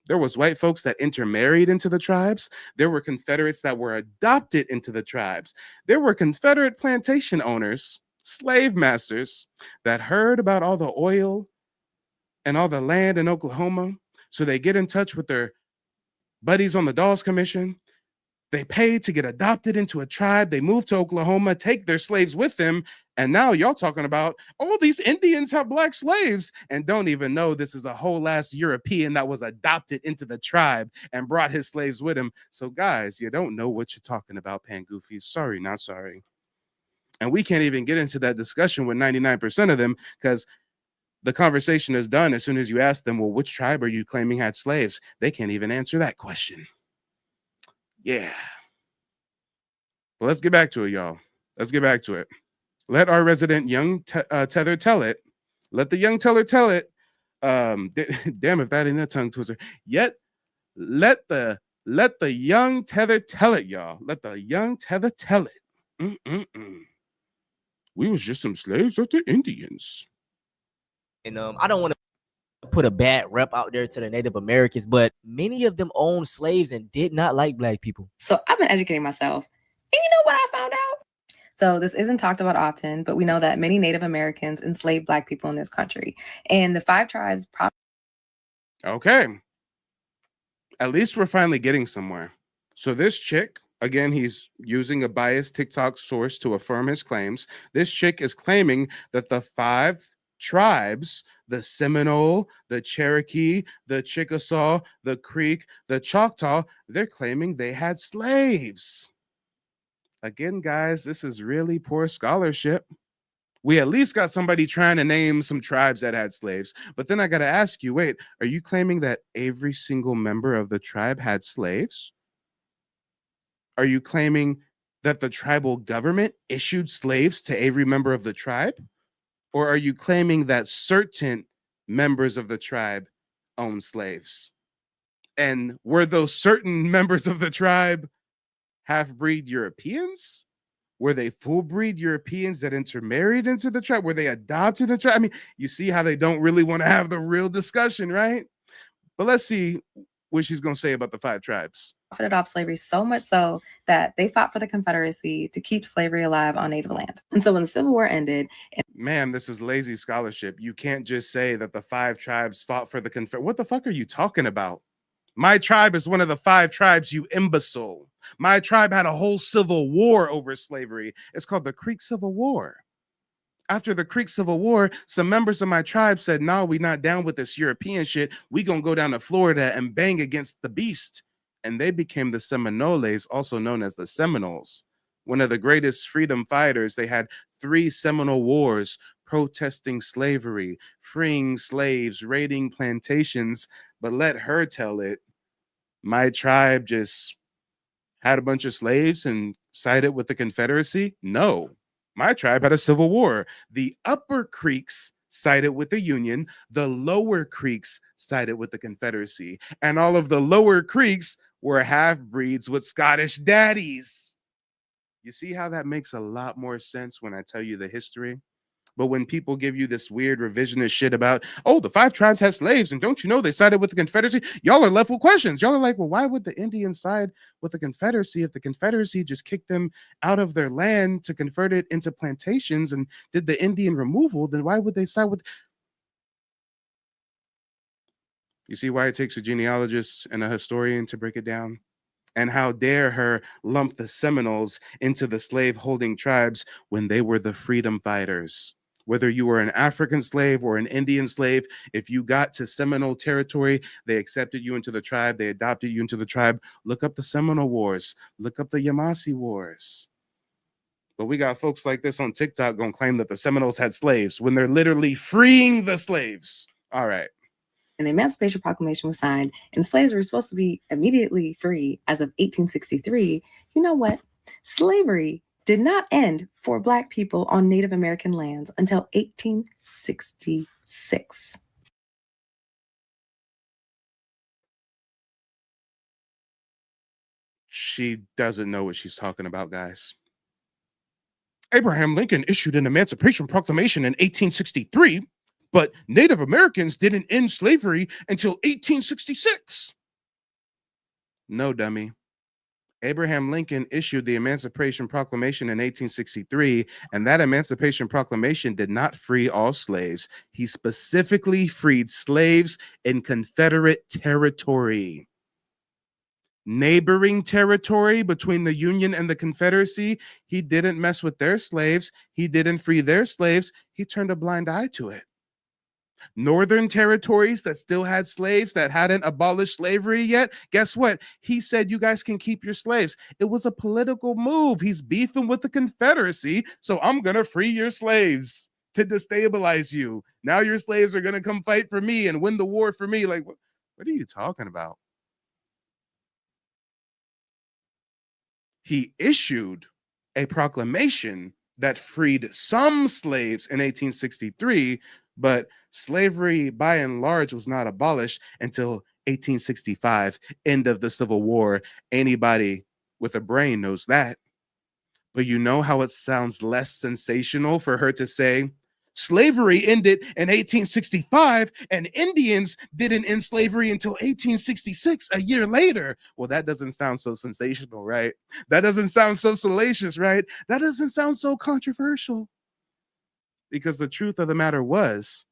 [SPEAKER 1] There was white folks that intermarried into the tribes. There were Confederates that were adopted into the tribes. There were Confederate plantation owners slave masters that heard about all the oil and all the land in Oklahoma. So they get in touch with their buddies on the Dawes Commission. They pay to get adopted into a tribe. They move to Oklahoma, take their slaves with them. And now y'all talking about all these Indians have black slaves and don't even know this is a whole ass European that was adopted into the tribe and brought his slaves with him. So guys, you don't know what you're talking about, Pangoofies. Sorry, not sorry. And we can't even get into that discussion with 99% of them because the conversation is done as soon as you ask them, well, which tribe are you claiming had slaves? They can't even answer that question. Yeah. Well, let's get back to it, y'all. Let's get back to it. Let our resident young tether tell it. Let the young teller tell it. Damn, if that ain't a tongue twister. Yet, let the young tether tell it, y'all. Let the young tether tell it. We was just some slaves of the Indians.
[SPEAKER 3] And I don't want to put a bad rep out there to the Native Americans, but many of them owned slaves and did not like black people.
[SPEAKER 9] So I've been educating myself. And you know what I found out? So this isn't talked about often, but we know that many Native Americans enslaved black people in this country. And the 5 tribes
[SPEAKER 1] Okay. At least we're finally getting somewhere. So this chick, again, he's using a biased TikTok source to affirm his claims. This chick is claiming that the 5 tribes, the Seminole, the Cherokee, the Chickasaw, the Creek, the Choctaw, they're claiming they had slaves. Again, guys, this is really poor scholarship. We at least got somebody trying to name some tribes that had slaves. But then I got to ask you, wait, are you claiming that every single member of the tribe had slaves? Are you claiming that the tribal government issued slaves to every member of the tribe? Or are you claiming that certain members of the tribe own slaves? And were those certain members of the tribe half-breed Europeans? Were they full-breed Europeans that intermarried into the tribe? Were they adopted the tribe? I mean, you see how they don't really want to have the real discussion, right? But let's see what she's going to say about the 5 tribes.
[SPEAKER 9] profited off slavery so much so that they fought for the Confederacy to keep slavery alive on Native land. And so when the Civil War ended...
[SPEAKER 1] Man, this is lazy scholarship. You can't just say that the 5 tribes fought for the Confederate. What the fuck are you talking about? My tribe is one of the 5 tribes, you imbecile. My tribe had a whole civil war over slavery. It's called the Creek Civil War. After the Creek Civil War, some members of my tribe said, no, we not down with this European shit. We gonna go down to Florida and bang against the beast. And they became the Seminoles, also known as the Seminoles. One of the greatest freedom fighters. They had 3 Seminole wars, protesting slavery, freeing slaves, raiding plantations. But let her tell it. My tribe just had a bunch of slaves and sided with the Confederacy? No. My tribe had a civil war. The Upper Creeks sided with the Union. The Lower Creeks sided with the Confederacy. And all of the Lower Creeks were half-breeds with Scottish daddies. You see how that makes a lot more sense when I tell you the history? But when people give you this weird revisionist shit about, oh, the 5 tribes had slaves, and don't you know they sided with the Confederacy? Y'all are left with questions. Y'all are like, well, why would the Indians side with the Confederacy if the Confederacy just kicked them out of their land to convert it into plantations and did the Indian removal? Then why would they side with... You see why it takes a genealogist and a historian to break it down? And how dare her lump the Seminoles into the slave-holding tribes when they were the freedom fighters? Whether you were an African slave or an Indian slave, if you got to Seminole territory, they accepted you into the tribe, they adopted you into the tribe. Look up the Seminole Wars, look up the Yamasee Wars. But we got folks like this on TikTok gonna claim that the Seminoles had slaves when they're literally freeing the slaves. All right.
[SPEAKER 9] And the Emancipation Proclamation was signed, and slaves were supposed to be immediately free as of 1863. You know what? Slavery did not end for Black people on Native American lands until 1866.
[SPEAKER 1] She doesn't know what she's talking about, guys. Abraham Lincoln issued an Emancipation Proclamation in 1863, but Native Americans didn't end slavery until 1866. No, dummy. Abraham Lincoln issued the Emancipation Proclamation in 1863, and that Emancipation Proclamation did not free all slaves. He specifically freed slaves in Confederate territory. Neighboring territory between the Union and the Confederacy, he didn't mess with their slaves. He didn't free their slaves. He turned a blind eye to it. Northern territories that still had slaves, that hadn't abolished slavery yet, guess what? He said, you guys can keep your slaves. It was a political move. He's beefing with the Confederacy, so I'm going to free your slaves to destabilize you. Now your slaves are going to come fight for me and win the war for me. Like, what are you talking about? He issued a proclamation that freed some slaves in 1863, but slavery by and large was not abolished until 1865, end of the Civil War. Anybody with a brain knows that. But you know how it sounds less sensational for her to say, slavery ended in 1865 and Indians didn't end slavery until 1866, a year later. Well, that doesn't sound so sensational, right? That doesn't sound so salacious, right? That doesn't sound so controversial. Because the truth of the matter was,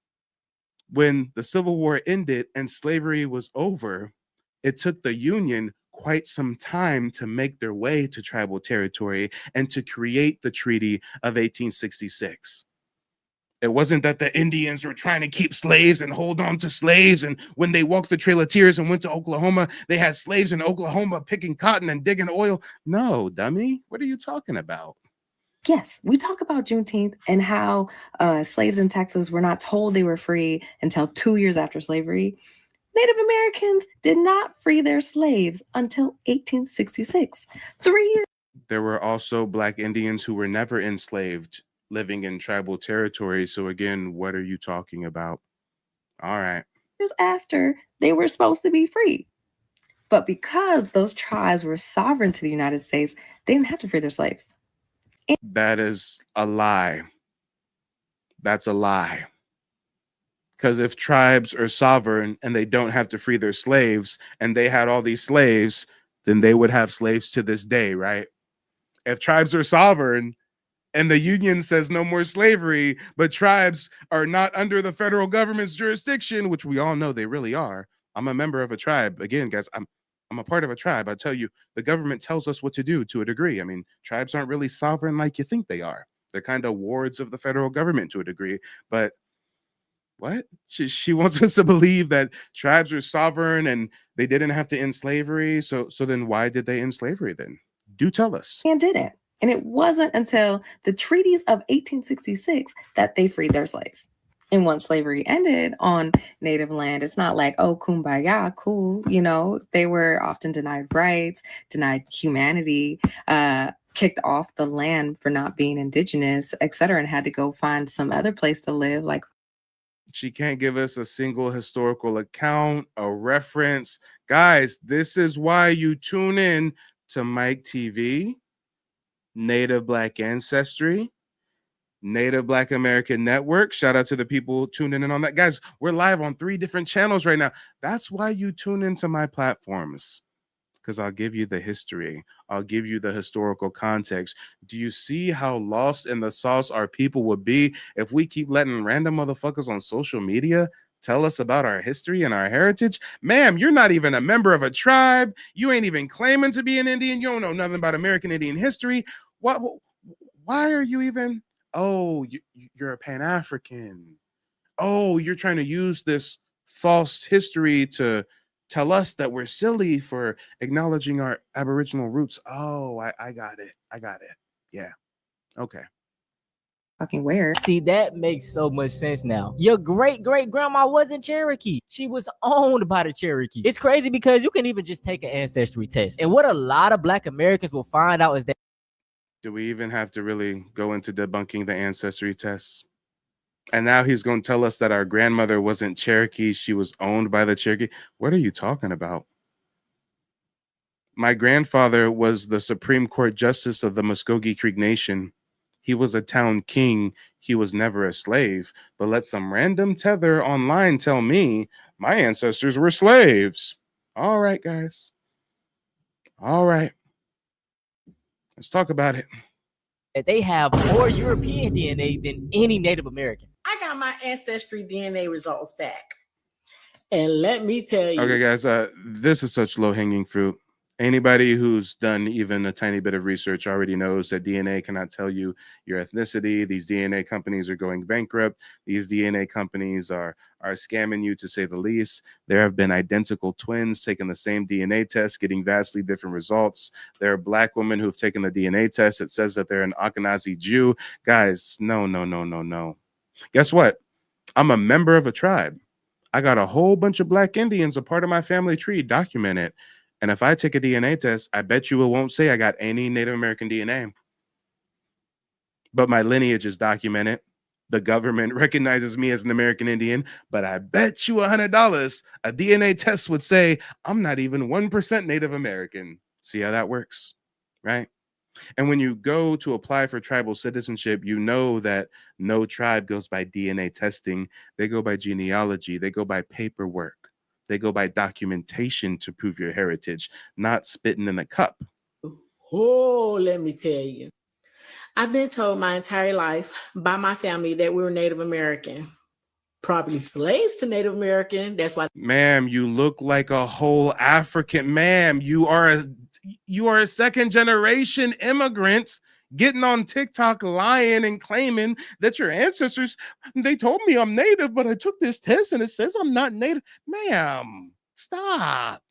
[SPEAKER 1] when the Civil War ended and slavery was over, it took the Union quite some time to make their way to tribal territory and to create the Treaty of 1866. It wasn't that the Indians were trying to keep slaves and hold on to slaves. And when they walked the Trail of Tears and went to Oklahoma, they had slaves in Oklahoma picking cotton and digging oil. No, dummy. What are you talking about?
[SPEAKER 9] Yes, we talk about Juneteenth and how slaves in Texas were not told they were free until 2 years after slavery. Native Americans did not free their slaves until 1866. 3 years.
[SPEAKER 1] There were also Black Indians who were never enslaved, living in tribal territory. So again, what are you talking about? All right.
[SPEAKER 9] Years after they were supposed to be free. But because those tribes were sovereign to the United States, they didn't have to free their slaves.
[SPEAKER 1] That is a lie. That's a lie. Because if tribes are sovereign and they don't have to free their slaves and they had all these slaves, then they would have slaves to this day, right? If tribes are sovereign and the Union says no more slavery, but tribes are not under the federal government's jurisdiction, which we all know they really are. I'm a member of a tribe. Again, guys, I'm a part of a tribe. I tell you, the government tells us what to do to a degree. I mean, tribes aren't really sovereign like you think they are. They're kind of wards of the federal government to a degree. But what? She wants us to believe that tribes are sovereign and they didn't have to end slavery. So then why did they end slavery then? Do tell us.
[SPEAKER 9] And didn't. And it wasn't until the treaties of 1866 that they freed their slaves. And once slavery ended on Native land, it's not like, oh, kumbaya, cool. You know, they were often denied rights, denied humanity, kicked off the land for not being indigenous, et cetera, and had to go find some other place to live. Like,
[SPEAKER 1] she can't give us a single historical account, a reference. Guys, this is why you tune in to Mike TV, Native Black Ancestry, Native Black American Network. Shout out to the people tuning in on that. Guys, we're live on 3 different channels right now. That's why you tune into my platforms, because I'll give you the history. I'll give you the historical context. Do you see how lost in the sauce our people would be if we keep letting random motherfuckers on social media tell us about our history and our heritage? Ma'am, you're not even a member of a tribe. You ain't even claiming to be an Indian. You don't know nothing about American Indian history. Why are you even... Oh, you're a Pan-African. Oh, you're trying to use this false history to tell us that we're silly for acknowledging our Aboriginal roots. Oh, I got it. I got it. Yeah. Okay.
[SPEAKER 9] fucking where?
[SPEAKER 3] See, that makes so much sense now. Your great-great-grandma wasn't Cherokee. She was owned by the Cherokee. It's crazy because you can even just take an ancestry test. And what a lot of Black Americans will find out is that...
[SPEAKER 1] Do we even have to really go into debunking the ancestry tests? And now he's going to tell us that our grandmother wasn't Cherokee. She was owned by the Cherokee. What are you talking about? My grandfather was the Supreme Court Justice of the Muskogee Creek Nation. He was a town king. He was never a slave. But let some random tether online tell me my ancestors were slaves. All right, guys. All right. Let's talk about it.
[SPEAKER 3] That they have more European DNA than any Native American.
[SPEAKER 10] I got my Ancestry DNA results back. And let me tell you.
[SPEAKER 1] Okay, guys, this is such low-hanging fruit. Anybody who's done even a tiny bit of research already knows that DNA cannot tell you your ethnicity. These DNA companies are going bankrupt. These DNA companies are scamming you, to say the least. There have been identical twins taking the same DNA test, getting vastly different results. There are Black women who've taken the DNA test. It says that they're an Ashkenazi Jew. Guys, no. Guess what? I'm a member of a tribe. I got a whole bunch of Black Indians, a part of my family tree, documented. And if I take a DNA test, I bet you it won't say I got any Native American DNA. But my lineage is documented. The government recognizes me as an American Indian, but I bet you $100 a DNA test would say I'm not even 1% Native American. See how that works, right? And when you go to apply for tribal citizenship, you know that no tribe goes by DNA testing. They go by genealogy. They go by paperwork. They go by documentation to prove your heritage, not spitting in a cup.
[SPEAKER 10] Oh, let me tell you. I've been told my entire life by my family that we were Native American. Probably slaves to Native American. That's why.
[SPEAKER 1] Ma'am, you look like a whole African. Ma'am, you are a second generation immigrant getting on TikTok lying and claiming that your ancestors, they told me I'm Native, but I took this test and it says I'm not Native. Ma'am, stop.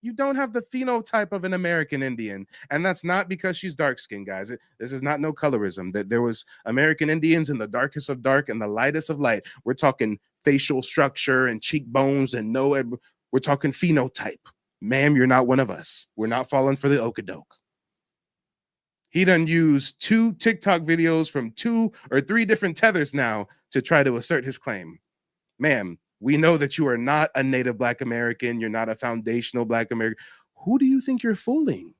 [SPEAKER 1] You don't have the phenotype of an American Indian. And that's not because she's dark-skinned, guys. This is not no colorism. That there was American Indians in the darkest of dark and the lightest of light. We're talking facial structure and cheekbones and we're talking phenotype. Ma'am, you're not one of us. We're not falling for the okadoke. He done used 2 TikTok videos from 2 or 3 different tethers now to try to assert his claim. Ma'am, we know that you are not a native Black American. You're not a foundational Black American. Who do you think you're fooling?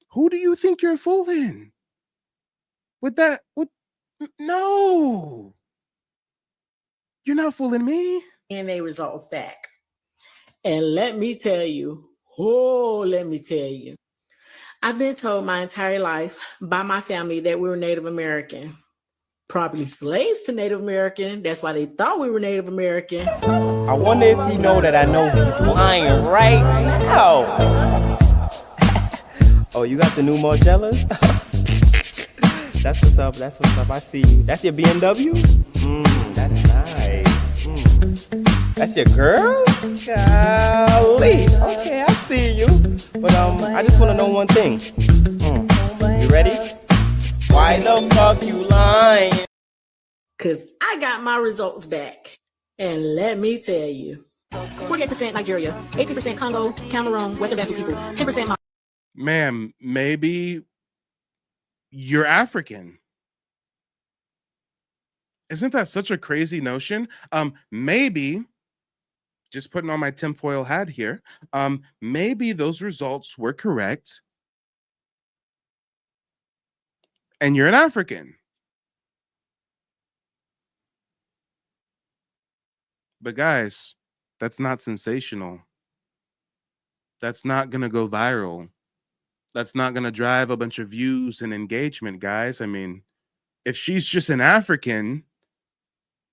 [SPEAKER 1] Who do you think you're fooling? With that, no. You're not fooling me.
[SPEAKER 10] DNA results back. And let me tell you, let me tell you. I've been told my entire life by my family that we were Native American. Probably slaves to Native American. That's why they thought we were Native American.
[SPEAKER 11] I wonder if you know that I know he's lying right now. Oh, you got the new Margellas? That's what's up. That's what's up. I see you. That's your BMW? That's nice. That's your girl? Golly. Okay, I see you. But I just want to know one thing. You ready? Why the fuck you lying?
[SPEAKER 10] Cause I got my results back. And let me tell you. 48% Nigeria, 18% Congo, Cameroon, Western Bantu people, 10%
[SPEAKER 1] Ma'am, maybe you're African. Isn't that such a crazy notion? Maybe, just putting on my tinfoil hat here, maybe those results were correct. And you're an African. But guys, that's not sensational. That's not going to go viral. That's not going to drive a bunch of views and engagement, guys. I mean, if she's just an African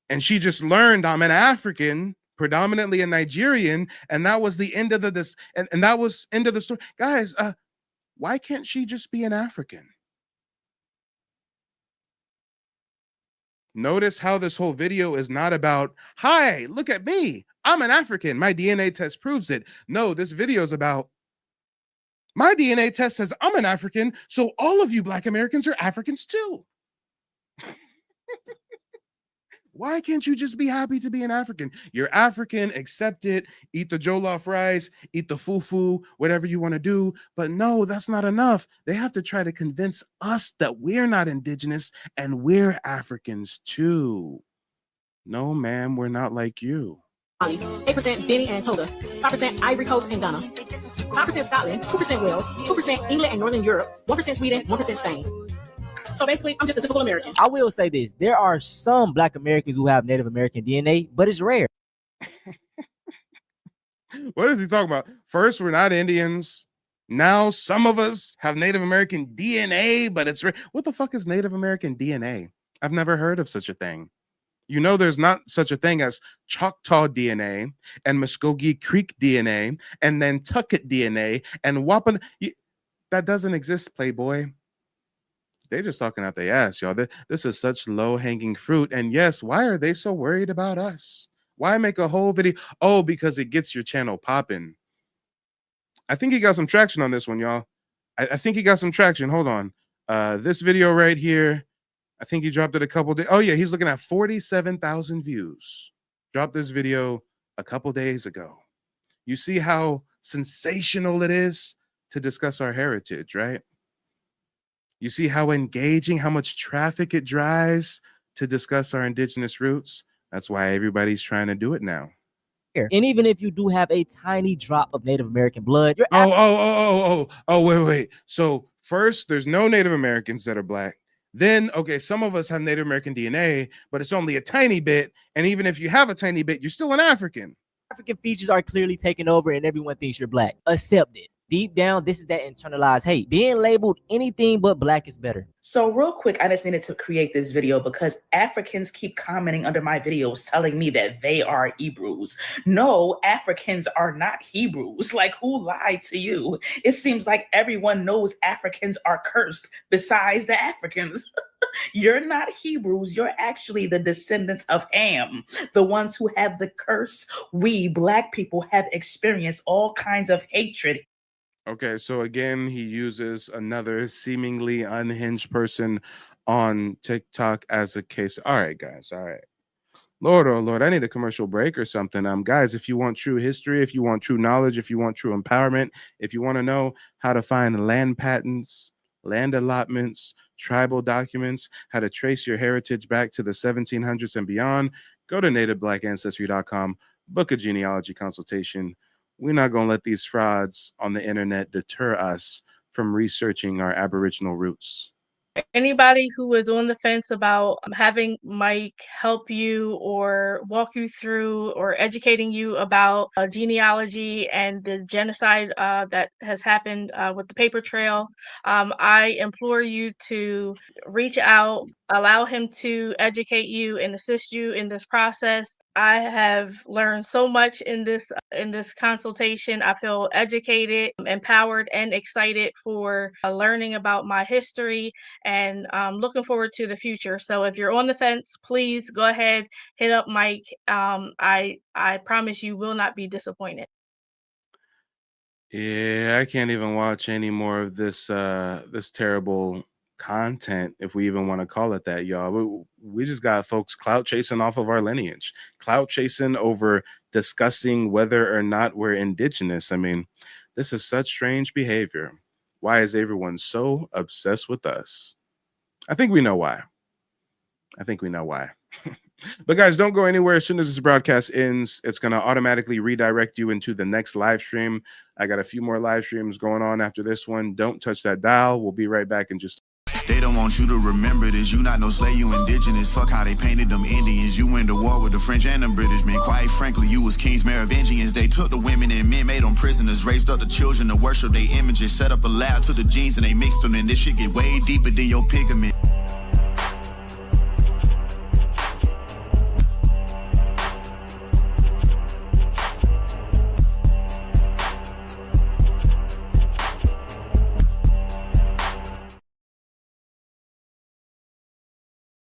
[SPEAKER 1] and she just learned I'm an African, predominantly a Nigerian, and that was the end of and that was end of the story. Guys, why can't she just be an African? Notice how this whole video is not about, hi, look at me. I'm an African. My DNA test proves it. No, this video is about, my DNA test says I'm an African, so all of you Black Americans are Africans too. Why can't you just be happy to be an African? You're African, accept it, eat the jollof rice, eat the fufu, whatever you want to do. But no, that's not enough. They have to try to convince us that we're not indigenous and we're Africans too. No, ma'am, we're not like you.
[SPEAKER 10] 8% Guinea and Togo, 5% Ivory Coast and Ghana, 5% Scotland, 2% Wales, 2% England and Northern Europe, 1% Sweden, 1% Spain. So basically, I'm just a typical American.
[SPEAKER 3] I will say this. There are some Black Americans who have Native American DNA, but it's rare.
[SPEAKER 1] What is he talking about? First, we're not Indians. Now some of us have Native American DNA, but it's what the fuck is Native American DNA? I've never heard of such a thing. You know, there's not such a thing as Choctaw DNA and Muskogee Creek DNA and Nantucket DNA and Wapan. That doesn't exist, Playboy. They just talking out their ass, y'all. This is such low-hanging fruit. And yes, why are they so worried about us? Why make a whole video? Oh, because it gets your channel popping. I think he got some traction on this one, y'all. I think he got some traction. Hold on. This video right here, I think he dropped it a couple days. Oh, yeah, he's looking at 47,000 views. Dropped this video a couple days ago. You see how sensational it is to discuss our heritage, right? You see how engaging, how much traffic it drives to discuss our indigenous roots. That's why everybody's trying to do it now.
[SPEAKER 3] And even if you do have a tiny drop of Native American blood, you're
[SPEAKER 1] wait. So first, there's no Native Americans that are black. Then, okay, some of us have Native American DNA, but it's only a tiny bit. And even if you have a tiny bit, you're still an African.
[SPEAKER 3] African features are clearly taking over and everyone thinks you're black. Accept it. Deep down, this is that internalized hate. Being labeled anything but black is better.
[SPEAKER 12] So real quick, I just needed to create this video because Africans keep commenting under my videos telling me that they are Hebrews. No, Africans are not Hebrews. Like, who lied to you? It seems like everyone knows Africans are cursed besides the Africans. You're not Hebrews. You're actually the descendants of Ham, the ones who have the curse. We black people have experienced all kinds of hatred.
[SPEAKER 1] Okay, so again, he uses another seemingly unhinged person on TikTok as a case. All right, guys. All right. Lord, oh Lord, I need a commercial break or something. Guys, if you want true history, if you want true knowledge, if you want true empowerment, if you want to know how to find land patents, land allotments, tribal documents, how to trace your heritage back to the 1700s and beyond, go to nativeblackancestry.com, book a genealogy consultation. We're not going to let these frauds on the internet deter us from researching our Aboriginal roots.
[SPEAKER 13] Anybody who is on the fence about having Mike help you or walk you through or educating you about genealogy and the genocide that has happened with the paper trail, I implore you to reach out, allow him to educate you and assist you in this process. I have learned so much in this consultation. I feel educated, empowered, and excited for learning about my history and looking forward to the future. So if you're on the fence, please go ahead, hit up Mike. I promise you will not be disappointed.
[SPEAKER 1] Yeah, I can't even watch any more of this this terrible content, if we even want to call it that, y'all. We just got folks clout chasing off of our lineage, clout chasing over discussing whether or not we're indigenous. I mean, this is such strange behavior. Why is everyone so obsessed with us? I think we know why. But guys, don't go anywhere. As soon as this broadcast ends, it's going to automatically redirect you into the next live stream. I got a few more live streams going on after this one. Don't touch that dial. We'll be right back in just.
[SPEAKER 2] They don't want you to remember this. You not no slave, you indigenous. Fuck how they painted them Indians. You went to war with the French and the British, man. Quite frankly, you was kings Merovingians. They took the women and men, made them prisoners, raised up the children to worship their images, set up a lab to the genes and they mixed them. And this shit get way deeper than your pigment.